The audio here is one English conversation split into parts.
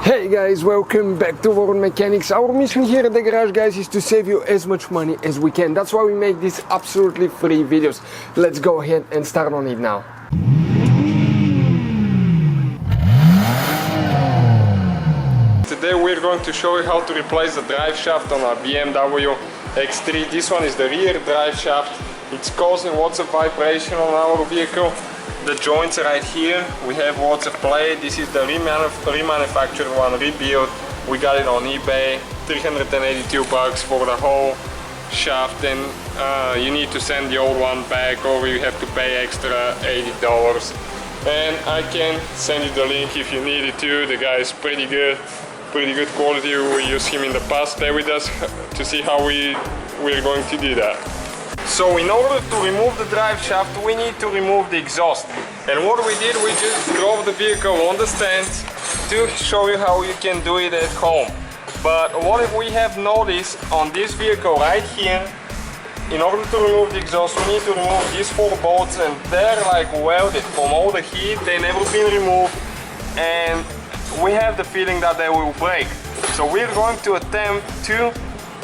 Hey guys, welcome back to World Mechanics. Our mission here at the garage, guys, is to save you as much money as we can. That's why we make these absolutely free videos. Let's go ahead and start on it now. Today we're going to show you how to replace the drive shaft on our BMW X3. This one is the rear drive shaft. It's causing lots of vibration on our vehicle. The joints right here, we have lots of play. This is the remanufactured one, rebuilt. We got it on eBay, 382 bucks for the whole shaft, and you need to send the old one back, or you have to pay extra $80. And I can send you the link if you need it too. The guy is pretty good quality. We used him in the past. Stay with us to see how we're going to do that. So in order to remove the drive shaft, we need to remove the exhaust. And what we did, we just drove the vehicle on the stand to show you how you can do it at home. But what we have noticed on this vehicle right here, in order to remove the exhaust, we need to remove these 4 bolts, and they're like welded from all the heat. They never been removed, and we have the feeling that they will break. So we're going to attempt to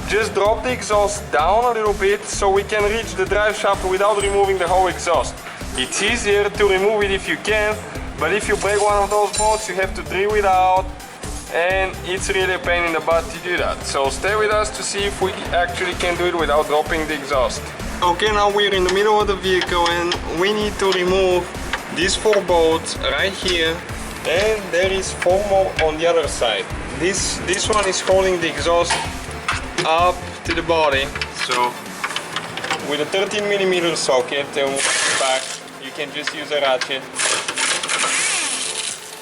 just drop the exhaust down a little bit so we can reach the drive shaft without removing the whole exhaust. It's easier to remove it if you can, but if you break one of those bolts, you have to drill it out, and it's really a pain in the butt to do that. So stay with us to see if we actually can do it without dropping the exhaust. Okay, now we're in the middle of the vehicle and we need to remove these 4 bolts right here, and there is 4 more on the other side. This one is holding the exhaust up to the body. So with a 13mm socket and back, you can just use a ratchet,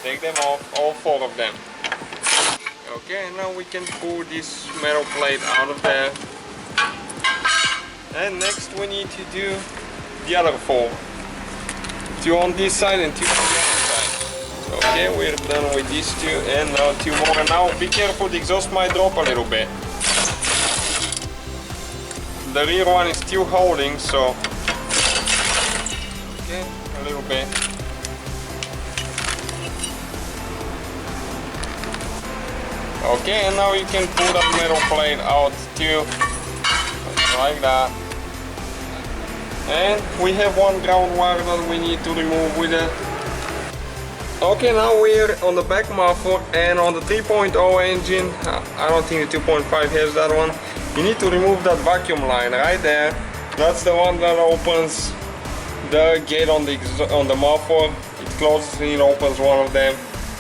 take them off, all 4 of them. Okay, now we can pull this metal plate out of there, and next we need to do the other 4, 2 on this side and 2 on the other side. Okay, we're done with these 2, and now 2 more. And now be careful, the exhaust might drop a little bit. The rear one is still holding, so okay, a little bit. Okay, and now you can pull that metal plate out too, like that. And we have 1 ground wire that we need to remove with it. Okay, now we're on the back muffler, and on the 3.0 engine, I don't think the 2.5 has that one. You need to remove that vacuum line right there. That's the one that opens the gate on the muffler. It closes and it opens one of them,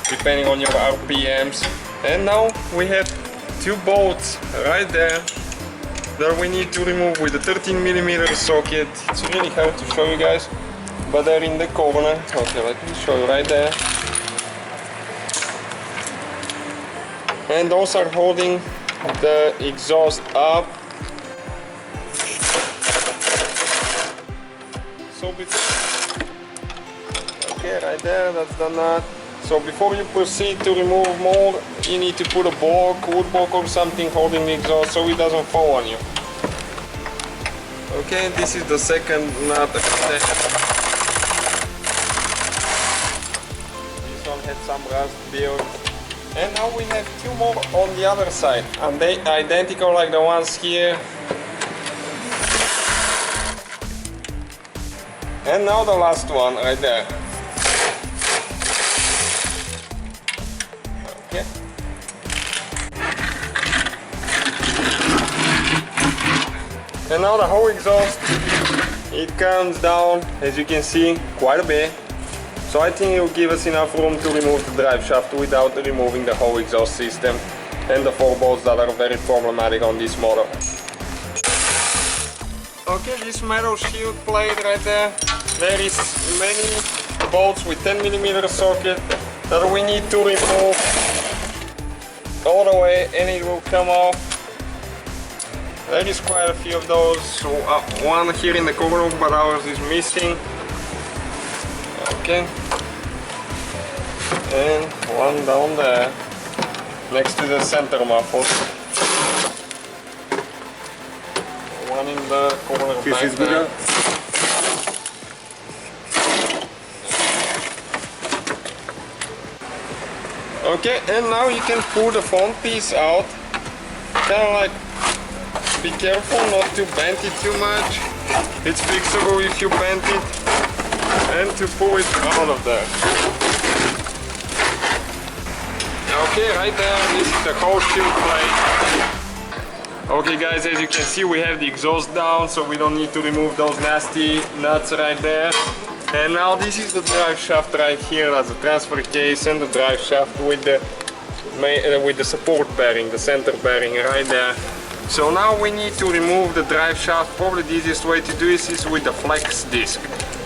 depending on your RPMs. And now we have 2 bolts right there that we need to remove with the 13mm socket. It's really hard to show you guys, but they're in the corner. Okay, let me show you right there. And those are holding the exhaust up. So okay, right there, that's the nut. So before you proceed to remove more, you need to put a block, wood block or something holding the exhaust so it doesn't fall on you. Okay, this is the second nut. This one had some rust built. And now we have 2 more on the other side, and they are identical like the ones here. And now the last one right there. Okay. And now the whole exhaust, it comes down, as you can see, quite a bit. So I think it will give us enough room to remove the drive shaft without removing the whole exhaust system and the 4 bolts that are very problematic on this model. Okay, this metal shield plate right there, there is many bolts with 10mm socket that we need to remove all the way, and it will come off. There is quite a few of those. So, one here in the corner, but ours is missing. Okay, and one down there next to the center muffle. One in the corner back there. Okay, and now you can pull the front piece out. Kind of like, be careful not to bend it too much. It's fixable if you bend it, and to pull it out of there. Okay, right there, this is the whole shield plate. Okay guys, as you can see, we have the exhaust down, so we don't need to remove those nasty nuts right there. And now this is the drive shaft right here. That's the transfer case and the drive shaft with the support bearing, the center bearing right there. So now we need to remove the drive shaft. Probably the easiest way to do this is with the flex disc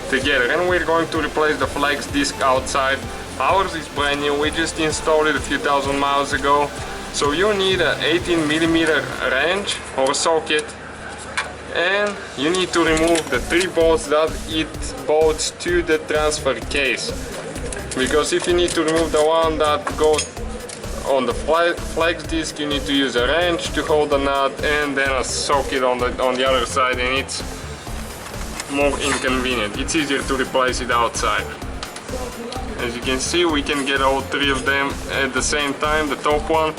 together, and we're going to replace the flex disc outside. Ours is brand new, we just installed it a few thousand miles ago. So you need an 18mm wrench or socket, and you need to remove the 3 bolts that it bolts to the transfer case. Because if you need to remove the one that goes on the flex disc, you need to use a wrench to hold the nut and then a socket on the other side, and it's more inconvenient. It's easier to replace it outside. As you can see, we can get all 3 of them at the same time. The top one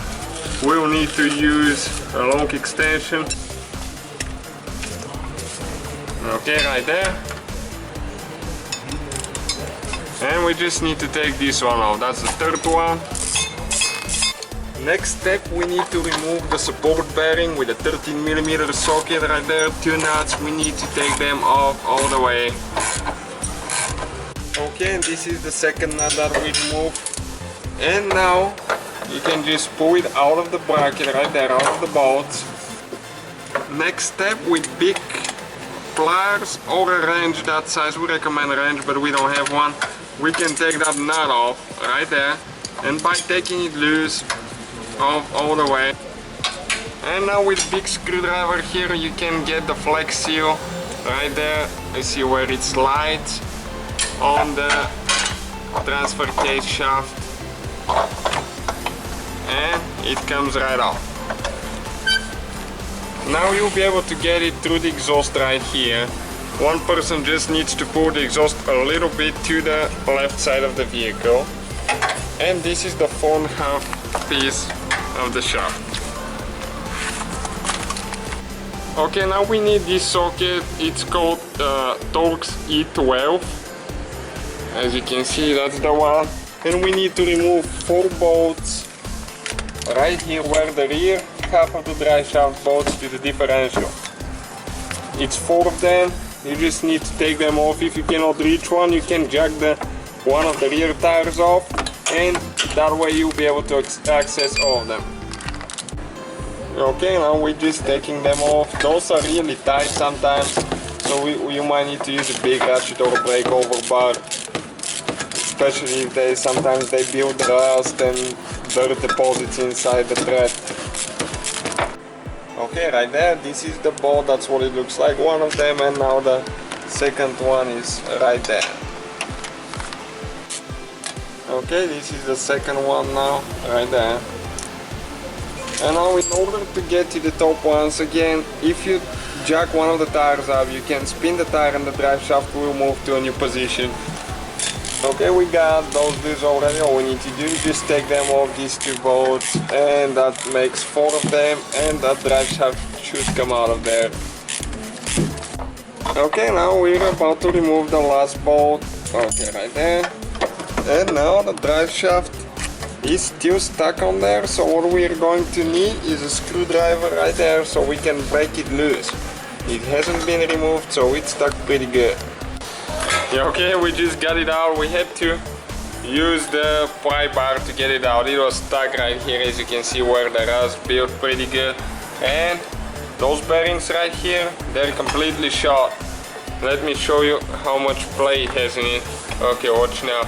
will need to use a long extension. Okay, right there. And we just need to take this one off. That's the 3rd one. Next step, we need to remove the support bearing with a 13mm socket right there. 2 nuts, we need to take them off all the way. Okay, and this is the 2nd nut that we remove. And now you can just pull it out of the bracket right there, out of the bolts. Next step, with big pliers or a wrench that size, we recommend a wrench, but we don't have one. We can take that nut off right there, and by taking it loose, off all the way. And now with big screwdriver here you can get the flex seal right there. You see where it slides on the transfer case shaft, and it comes right off. Now you'll be able to get it through the exhaust right here. One person just needs to pull the exhaust a little bit to the left side of the vehicle, and this is the front half piece of the shaft. Okay, now we need this socket. It's called Torx E12. As you can see, that's the one. And we need to remove 4 bolts right here where the rear half of the drive shaft bolts to the differential. It's 4 of them. You just need to take them off. If you cannot reach one, you can jack one of the rear tires off, and that way you'll be able to access all of them. Okay, now we're just taking them off. Those are really tight sometimes, so you might need to use a big ratchet or a breakover bar, especially if sometimes they build rust and dirt deposits inside the thread. Okay, right there, this is the bolt, that's what it looks like, one of them, and now the 2nd one is right there. Okay, this is the 2nd one now, right there. And now in order to get to the top ones, again, if you jack one of the tires up, you can spin the tire and the drive shaft will move to a new position. Okay, we got those dudes already. All we need to do is just take them off, these 2 bolts, and that makes 4 of them, and that drive shaft should come out of there. Okay, now we're about to remove the last bolt. Okay, right there. And now the drive shaft is still stuck on there, so what we're going to need is a screwdriver right there so we can break it loose. It hasn't been removed, so it's stuck pretty good. Yeah, okay, we just got it out. We had to use the pry bar to get it out. It was stuck right here, as you can see where the rust built pretty good. And those bearings right here, they're completely shot. Let me show you how much play it has in it. Okay, watch now.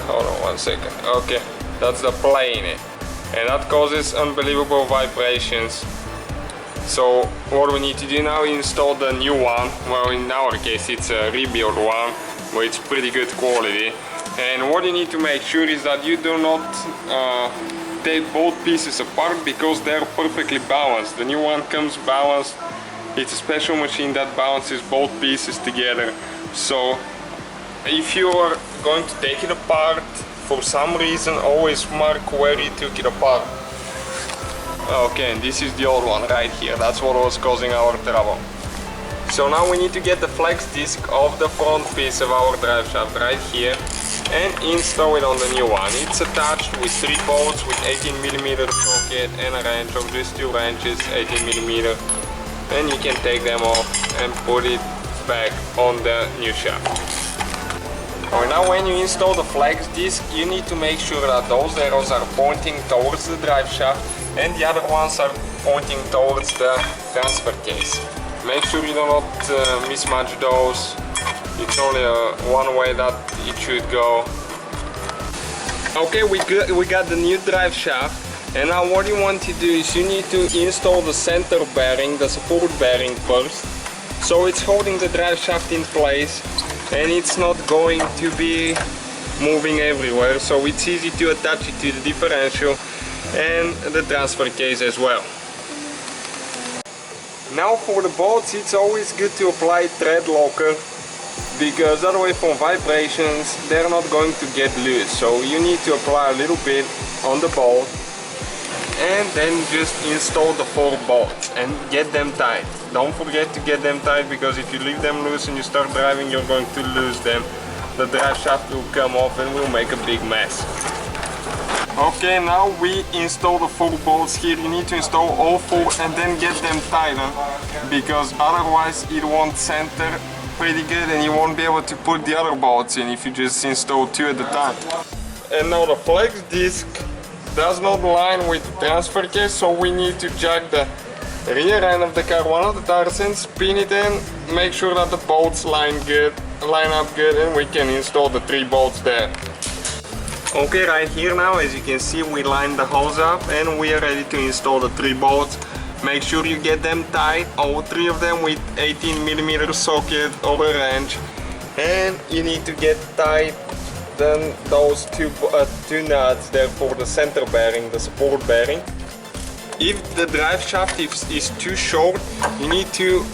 Hold on 1 second. Okay, that's the play in it, and that causes unbelievable vibrations. So what we need to do now is install the new one. Well, in our case it's a rebuild one, but it's pretty good quality. And what you need to make sure is that you do not take both pieces apart, because they're perfectly balanced. The new one comes balanced. It's a special machine that balances both pieces together. So if you are going to take it apart for some reason always mark where you took it apart. Okay, and this is the old one right here. That's what was causing our trouble. So now we need to get the flex disc off the front piece of our drive shaft right here and install it on the new one. It's attached with 3 bolts with 18mm socket and a wrench of just 2 wrenches, 18mm, and you can take them off and put it back on the new shaft. Now when you install the flex disc, you need to make sure that those arrows are pointing towards the drive shaft and the other ones are pointing towards the transfer case. Make sure you do not mismatch those. It's only one way that it should go. Okay, we got the new drive shaft, and now what you want to do is you need to install the center bearing, the support bearing first, so it's holding the drive shaft in place and it's not going to be moving everywhere, so it's easy to attach it to the differential and the transfer case as well. Now for the bolts, it's always good to apply thread locker, because that way from vibrations they're not going to get loose. So you need to apply a little bit on the bolt and then just install the 4 bolts and get them tight. Don't forget to get them tight, because if you leave them loose and you start driving, you're going to lose them. The drive shaft will come off and will make a big mess. Okay, now we install the 4 bolts here. You need to install all 4 and then get them tighter, because otherwise it won't center pretty good and you won't be able to put the other bolts in if you just install 2 at a time. And now the flex disc does not line with the transfer case, so we need to jack the rear end of the car one of the tires and spin it in, make sure that the bolts line up good, and we can install the 3 bolts there. Okay, right here now, as you can see, we lined the hose up and we are ready to install the 3 bolts. Make sure you get them tight, all 3 of them with 18mm socket or a wrench, and you need to get tight then those two nuts there for the center bearing, the support bearing. If the drive shaft is too short, you need to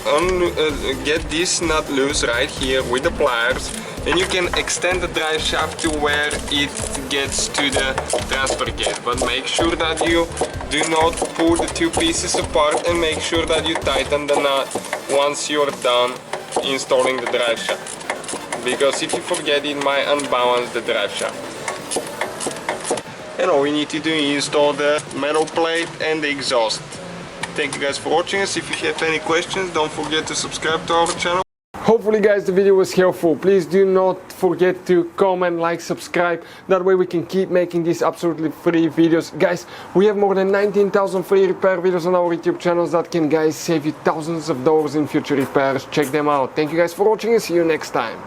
get this nut loose right here with the pliers, and you can extend the drive shaft to where it gets to the transfer case. But make sure that you do not pull the 2 pieces apart, and make sure that you tighten the nut once you're done installing the drive shaft. Because if you forget, it might unbalance the drive shaft. And all we need to do is install the metal plate and the exhaust. Thank you guys for watching us. If you have any questions, don't forget to subscribe to our channel. Hopefully guys the video was helpful. Please do not forget to comment, like, subscribe. That way we can keep making these absolutely free videos. Guys, we have more than 19,000 free repair videos on our YouTube channels that can guys save you thousands of dollars in future repairs. Check them out. Thank you guys for watching and see you next time.